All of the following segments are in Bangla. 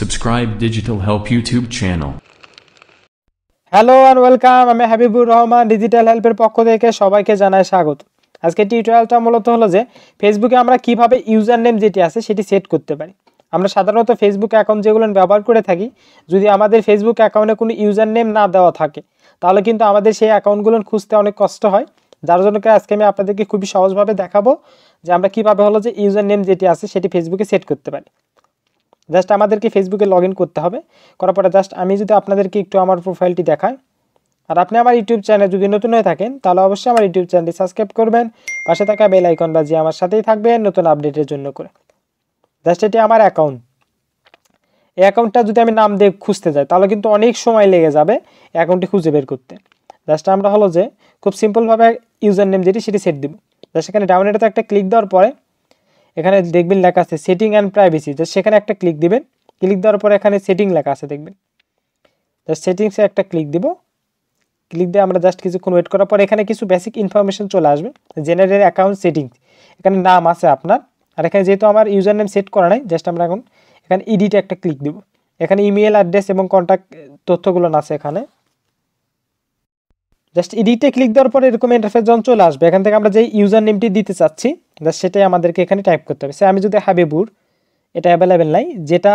Subscribe Digital Help YouTube channel. Hello and welcome. আমি হাবিবুর রহমান, ডিজিটাল হেল্পের পক্ষ থেকে সবাইকে জানাই স্বাগত। আজকে টিউটোরিয়ালটা মূলত হলো যে ফেসবুকে আমরা কিভাবে ইউজার নেম যেটি আছে সেটি সেট করতে পারি। আমরা সাধারণত ফেসবুক অ্যাকাউন্ট যেগুলো ব্যবহার করে থাকি, যদি আমাদের ফেসবুক অ্যাকাউন্টে কোনো ইউজার নেম না দেওয়া থাকে তাহলে কিন্তু আমাদের সেই অ্যাকাউন্টগুলো খুঁজতে অনেক কষ্ট হয়। যার জন্য আজকে আমি আপনাদেরকে খুবই সহজভাবে দেখাবো যে আমরা কিভাবে হলো যে ইউজার নেম যেটি আছে সেটি ফেসবুকে সেট করতে পারি। জাস্ট আমাদেরকে ফেসবুকে লগ ইন করতে হবে। করার পরে জাস্ট আমি যদি আপনাদেরকে একটু আমার প্রোফাইলটি দেখাই, আর আপনি আমার ইউটিউব চ্যানেল যদি নতুন হয়ে থাকেন তাহলে অবশ্যই আমার ইউটিউব চ্যানেলটি সাবস্ক্রাইব করবেন, পাশে থাকা বেল আইকন বাজিয়ে আমার সাথেই থাকবেন নতুন আপডেটের জন্য করে। জাস্ট এটি আমার অ্যাকাউন্ট। এই অ্যাকাউন্টটা যদি আমি নাম দিয়ে খুঁজতে যাই তাহলে কিন্তু অনেক সময় লেগে যাবে অ্যাকাউন্টটি খুঁজে বের করতে। জাস্ট আমরা হলো যে খুব সিম্পলভাবে ইউজার নেম যেটি সেটি সেট দিব। জাস্ট এখানে ডাউন এটাতে একটা ক্লিক দেওয়ার পরে এখানে দেখবেন লেখা আছে সেটিং অ্যান্ড প্রাইভেসি, জাস্ট সেখানে একটা ক্লিক দিবেন। ক্লিক দেওয়ার পরে এখানে সেটিং লেখা আছে দেখবেন, জাস্ট সেটিংসে একটা ক্লিক দিব। ক্লিক দিয়ে আমরা জাস্ট কিছুক্ষণ ওয়েট করার পর এখানে কিছু বেসিক ইনফরমেশন চলে আসবে। জেনারেল অ্যাকাউন্ট সেটিংস, এখানে নাম আছে আপনার, আর এখানে যেহেতু আমার ইউজার নেম সেট করা নাই জাস্ট আমরা এখন এখানে এডিটে একটা ক্লিক দিব। এখানে ইমেল অ্যাড্রেস এবং কন্ট্যাক্ট তথ্যগুলো আছে এখানে। জাস্ট এডিটে ক্লিক দেওয়ার পরে এরকম ইন্টারফেস যখন চলে আসবে, এখান থেকে আমরা যে ইউজার নেমটি দিতে চাচ্ছি জাস্ট সেটাই আমাদেরকে এখানে টাইপ করতে হবে। সে আমি যদি হাবিবুর, এটা অ্যাভেলেবেল নাই, যেটা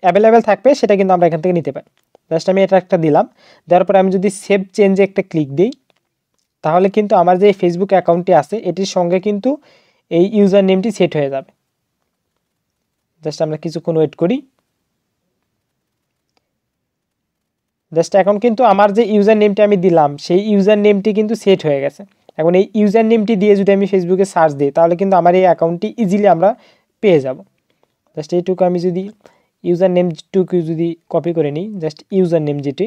অ্যাভেলেবেল থাকবে সেটা কিন্তু আমরা এখান থেকে নিতে পারি। জাস্ট আমি এটা একটা দিলাম। দেওয়ার পরে আমি যদি সেভ চেঞ্জে একটা ক্লিক দিই তাহলে কিন্তু আমার যে ফেসবুক অ্যাকাউন্টটি আছে এটির সঙ্গে কিন্তু এই ইউজার নেমটি সেট হয়ে যাবে। জাস্ট আমরা কিছুক্ষণ ওয়েট করি। জাস্ট এখন কিন্তু আমার যে ইউজার নেমটি আমি দিলাম সেই ইউজার নেমটি কিন্তু সেট হয়ে গেছে। এখন এই ইউজার নেমটি দিয়ে যদি আমি ফেসবুকে সার্চ দিই তাহলে কিন্তু আমার এই অ্যাকাউন্টটি ইজিলি আমরা পেয়ে যাব। জাস্ট এইটুকু আমি যদি ইউজার নেমটুকু যদি কপি করে নিই, জাস্ট ইউজার নেম যেটি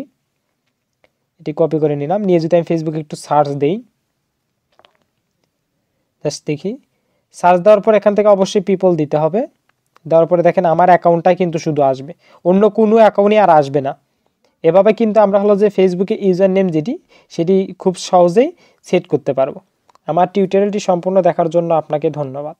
এটি কপি করে নিলাম, নিয়ে যদি আমি ফেসবুকে একটু সার্চ দিই, জাস্ট দেখি সার্চ দেওয়ার পর এখান থেকে অবশ্যই পিপল দিতে হবে। দেওয়ার পরে দেখেন আমার অ্যাকাউন্টটাই কিন্তু শুধু আসবে, অন্য কোনো অ্যাকাউন্টই আর আসবে না। এভাবে কিন্তু আমরা হলো যে ফেসবুকে ইউজার নেম যেটি সেটি খুব সহজেই সেট করতে পারবো। আমার টিউটোরিয়ালটি সম্পূর্ণ দেখার জন্য আপনাকে ধন্যবাদ।